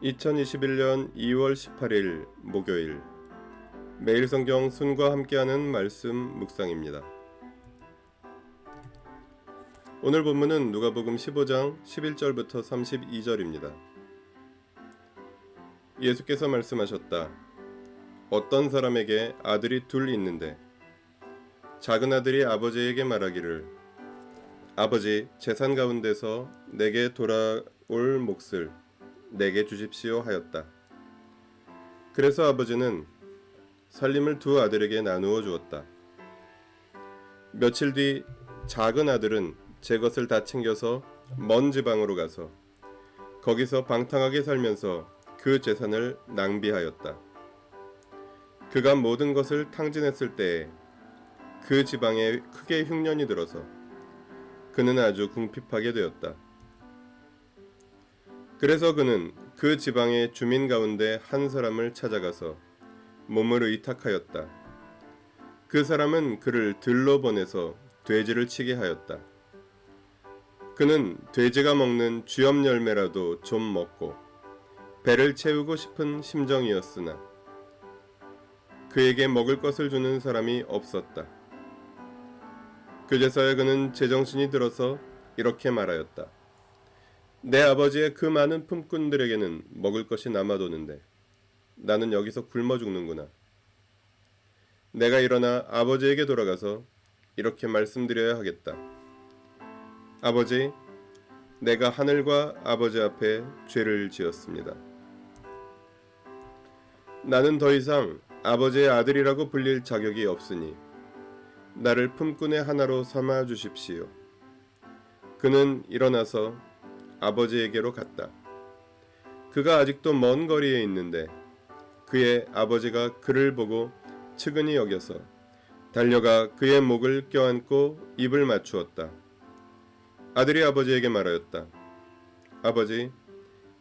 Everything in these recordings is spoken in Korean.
2021년 2월 18일 목요일 매일 성경 순과 함께하는 말씀 묵상입니다. 오늘 본문은 누가복음 15장 11절부터 32절입니다. 예수께서 말씀하셨다. 어떤 사람에게 아들이 둘 있는데 작은 아들이 아버지에게 말하기를 아버지, 재산 가운데서 내게 돌아올 몫을 내게 주십시오 하였다. 그래서 아버지는 살림을 두 아들에게 나누어 주었다. 며칠 뒤 작은 아들은 제 것을 다 챙겨서 먼 지방으로 가서 거기서 방탕하게 살면서 그 재산을 낭비하였다. 그가 모든 것을 탕진했을 때에 그 지방에 크게 흉년이 들어서 그는 아주 궁핍하게 되었다. 그래서 그는 그 지방의 주민 가운데 한 사람을 찾아가서 몸을 의탁하였다. 그 사람은 그를 들러 보내서 돼지를 치게 하였다. 그는 돼지가 먹는 쥐엄 열매라도 좀 먹고 배를 채우고 싶은 심정이었으나 그에게 먹을 것을 주는 사람이 없었다. 그제서야 그는 제정신이 들어서 이렇게 말하였다. 내 아버지의 그 많은 품꾼들에게는 먹을 것이 남아도는데 나는 여기서 굶어 죽는구나. 내가 일어나 아버지에게 돌아가서 이렇게 말씀드려야 하겠다. 아버지, 내가 하늘과 아버지 앞에 죄를 지었습니다. 나는 더 이상 아버지의 아들이라고 불릴 자격이 없으니 나를 품꾼의 하나로 삼아 주십시오. 그는 일어나서 아버지에게로 갔다. 그가 아직도 먼 거리에 있는데 그의 아버지가 그를 보고 측은히 여겨서 달려가 그의 목을 껴안고 입을 맞추었다. 아들이 아버지에게 말하였다. 아버지,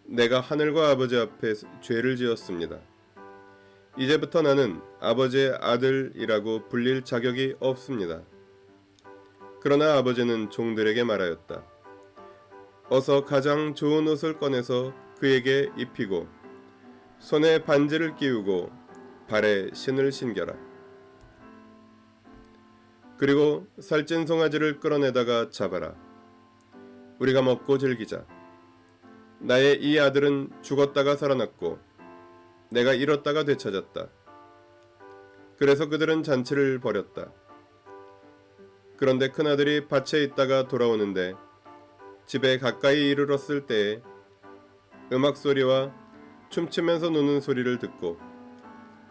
내가 하늘과 아버지 앞에 죄를 지었습니다. 이제부터 나는 아버지의 아들이라고 불릴 자격이 없습니다. 그러나 아버지는 종들에게 말하였다. 어서 가장 좋은 옷을 꺼내서 그에게 입히고 손에 반지를 끼우고 발에 신을 신겨라. 그리고 살찐 송아지를 끌어내다가 잡아라. 우리가 먹고 즐기자. 나의 이 아들은 죽었다가 살아났고 내가 잃었다가 되찾았다. 그래서 그들은 잔치를 벌였다. 그런데 큰아들이 밭에 있다가 돌아오는데 집에 가까이 이르렀을 때에 음악 소리와 춤추면서 노는 소리를 듣고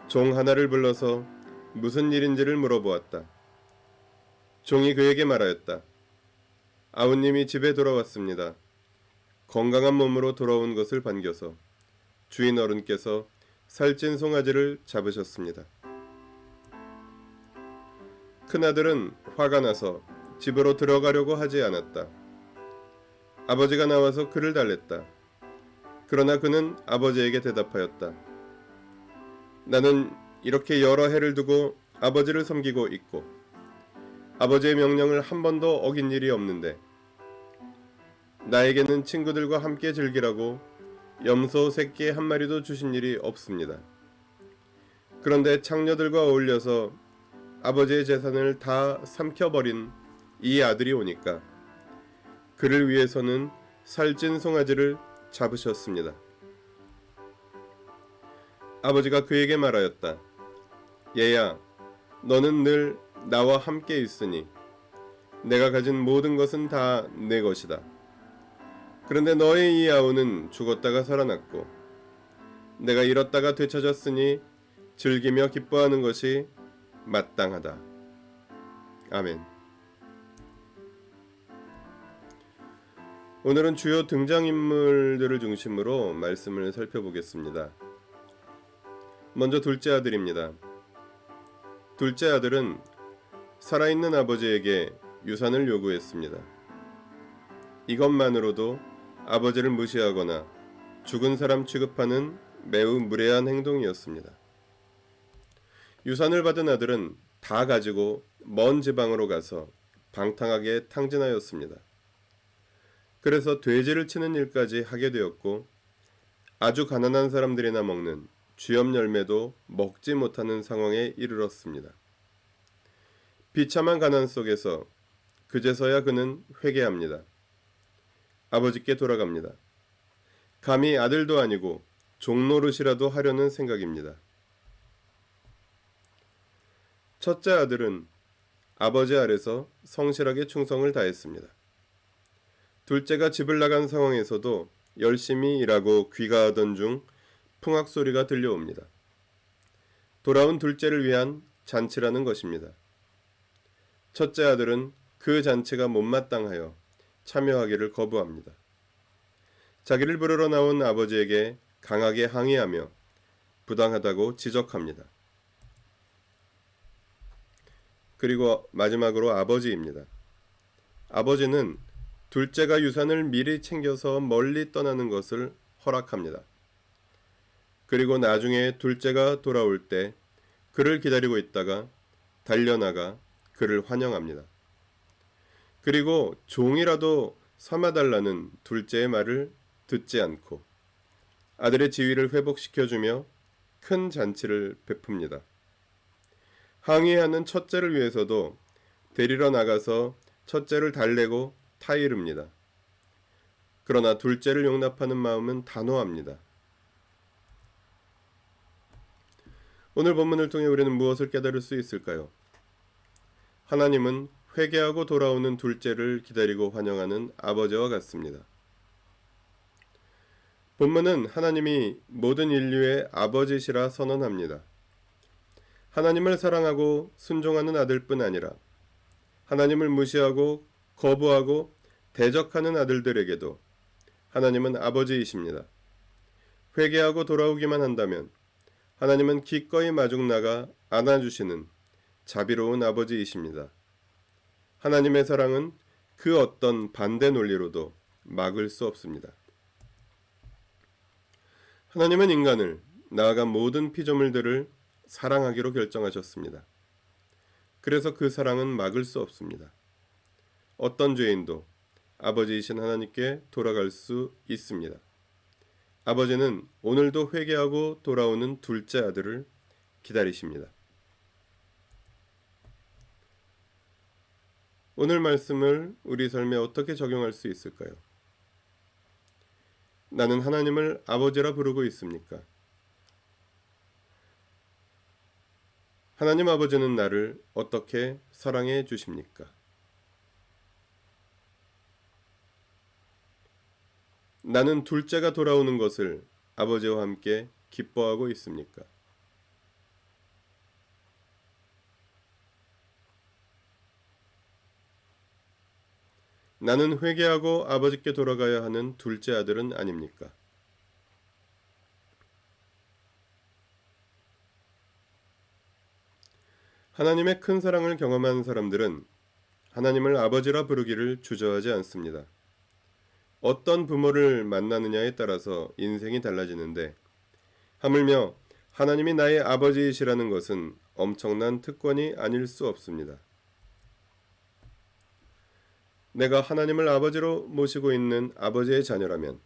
종 하나를 불러서 무슨 일인지를 물어보았다. 종이 그에게 말하였다. 아우님이 집에 돌아왔습니다. 건강한 몸으로 돌아온 것을 반겨서 주인 어른께서 살찐 송아지를 잡으셨습니다. 큰아들은 화가 나서 집으로 들어가려고 하지 않았다. 아버지가 나와서 그를 달랬다. 그러나 그는 아버지에게 대답하였다. 나는 이렇게 여러 해를 두고 아버지를 섬기고 있고 아버지의 명령을 한 번도 어긴 일이 없는데 나에게는 친구들과 함께 즐기라고 염소 새끼 한 마리도 주신 일이 없습니다. 그런데 창녀들과 어울려서 아버지의 재산을 다 삼켜버린 이 아들이 오니까 그를 위해서는 살찐 송아지를 잡으셨습니다. 아버지가 그에게 말하였다. 얘야, 너는 늘 나와 함께 있으니 내가 가진 모든 것은 다 내 것이다. 그런데 너의 이 아우는 죽었다가 살아났고 내가 잃었다가 되찾았으니 즐기며 기뻐하는 것이 마땅하다. 아멘. 오늘은 주요 등장인물들을 중심으로 말씀을 살펴보겠습니다. 먼저 둘째 아들입니다. 둘째 아들은 살아있는 아버지에게 유산을 요구했습니다. 이것만으로도 아버지를 무시하거나 죽은 사람 취급하는 매우 무례한 행동이었습니다. 유산을 받은 아들은 다 가지고 먼 지방으로 가서 방탕하게 탕진하였습니다. 그래서 돼지를 치는 일까지 하게 되었고 아주 가난한 사람들이나 먹는 쥐염 열매도 먹지 못하는 상황에 이르렀습니다. 비참한 가난 속에서 그제서야 그는 회개합니다. 아버지께 돌아갑니다. 감히 아들도 아니고 종노릇이라도 하려는 생각입니다. 첫째 아들은 아버지 아래서 성실하게 충성을 다했습니다. 둘째가 집을 나간 상황에서도 열심히 일하고 귀가하던 중 풍악 소리가 들려옵니다. 돌아온 둘째를 위한 잔치라는 것입니다. 첫째 아들은 그 잔치가 못마땅하여 참여하기를 거부합니다. 자기를 부르러 나온 아버지에게 강하게 항의하며 부당하다고 지적합니다. 그리고 마지막으로 아버지입니다. 아버지는 둘째가 유산을 미리 챙겨서 멀리 떠나는 것을 허락합니다. 그리고 나중에 둘째가 돌아올 때 그를 기다리고 있다가 달려나가 그를 환영합니다. 그리고 종이라도 삼아달라는 둘째의 말을 듣지 않고 아들의 지위를 회복시켜주며 큰 잔치를 베풉니다. 항의하는 첫째를 위해서도 데리러 나가서 첫째를 달래고 타이릅니다. 그러나 둘째를 용납하는 마음은 단호합니다. 오늘 본문을 통해 우리는 무엇을 깨달을 수 있을까요? 하나님은 회개하고 돌아오는 둘째를 기다리고 환영하는 아버지와 같습니다. 본문은 하나님이 모든 인류의 아버지시라 선언합니다. 하나님을 사랑하고 순종하는 아들뿐 아니라 하나님을 무시하고 거부하고 대적하는 아들들에게도 하나님은 아버지이십니다. 회개하고 돌아오기만 한다면 하나님은 기꺼이 마중 나가 안아주시는 자비로운 아버지이십니다. 하나님의 사랑은 그 어떤 반대 논리로도 막을 수 없습니다. 하나님은 인간을, 나아가 모든 피조물들을 사랑하기로 결정하셨습니다. 그래서 그 사랑은 막을 수 없습니다. 어떤 죄인도 아버지이신 하나님께 돌아갈 수 있습니다. 아버지는 오늘도 회개하고 돌아오는 둘째 아들을 기다리십니다. 오늘 말씀을 우리 삶에 어떻게 적용할 수 있을까요? 나는 하나님을 아버지라 부르고 있습니까? 하나님 아버지는 나를 어떻게 사랑해 주십니까? 나는 둘째가 돌아오는 것을 아버지와 함께 기뻐하고 있습니까? 나는 회개하고 아버지께 돌아가야 하는 둘째 아들은 아닙니까? 하나님의 큰 사랑을 경험한 사람들은 하나님을 아버지라 부르기를 주저하지 않습니다. 어떤 부모를 만나느냐에 따라서 인생이 달라지는데 하물며 하나님이 나의 아버지이시라는 것은 엄청난 특권이 아닐 수 없습니다. 내가 하나님을 아버지로 모시고 있는 아버지의 자녀라면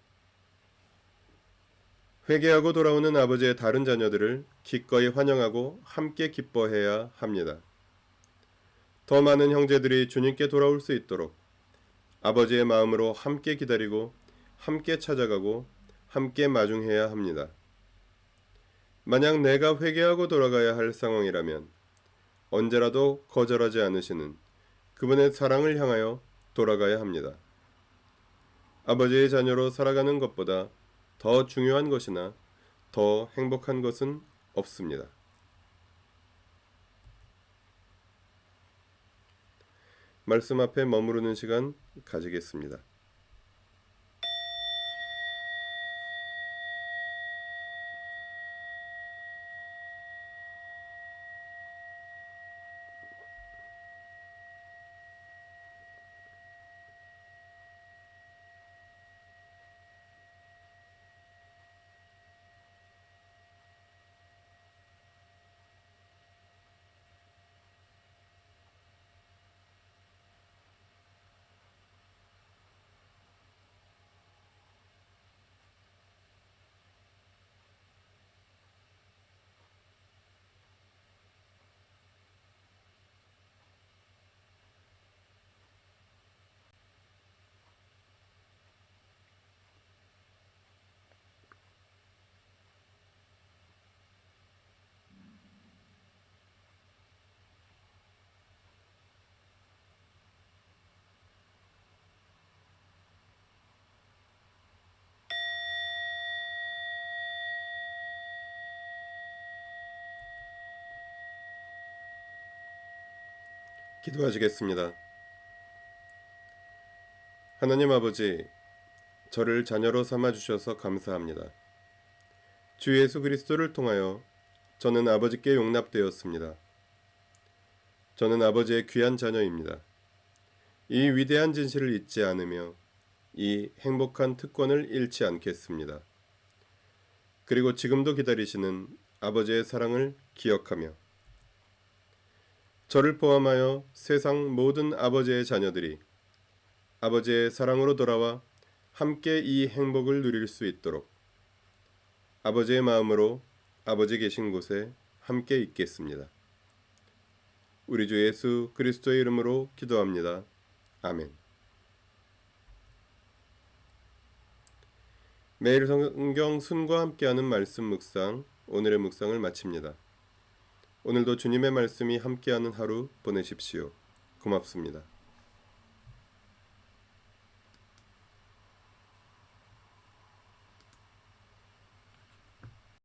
회개하고 돌아오는 아버지의 다른 자녀들을 기꺼이 환영하고 함께 기뻐해야 합니다. 더 많은 형제들이 주님께 돌아올 수 있도록 아버지의 마음으로 함께 기다리고 함께 찾아가고 함께 마중해야 합니다. 만약 내가 회개하고 돌아가야 할 상황이라면 언제라도 거절하지 않으시는 그분의 사랑을 향하여 돌아가야 합니다. 아버지의 자녀로 살아가는 것보다 더 중요한 것이나 더 행복한 것은 없습니다. 말씀 앞에 머무르는 시간 가지겠습니다. 기도하시겠습니다. 하나님 아버지, 저를 자녀로 삼아주셔서 감사합니다. 주 예수 그리스도를 통하여 저는 아버지께 용납되었습니다. 저는 아버지의 귀한 자녀입니다. 이 위대한 진실을 잊지 않으며 이 행복한 특권을 잃지 않겠습니다. 그리고 지금도 기다리시는 아버지의 사랑을 기억하며 저를 포함하여 세상 모든 아버지의 자녀들이 아버지의 사랑으로 돌아와 함께 이 행복을 누릴 수 있도록 아버지의 마음으로 아버지 계신 곳에 함께 있겠습니다. 우리 주 예수 그리스도의 이름으로 기도합니다. 아멘. 매일 성경 순과 함께하는 말씀 묵상, 오늘의 묵상을 마칩니다. 오늘도 주님의 말씀이 함께하는 하루 보내십시오. 고맙습니다.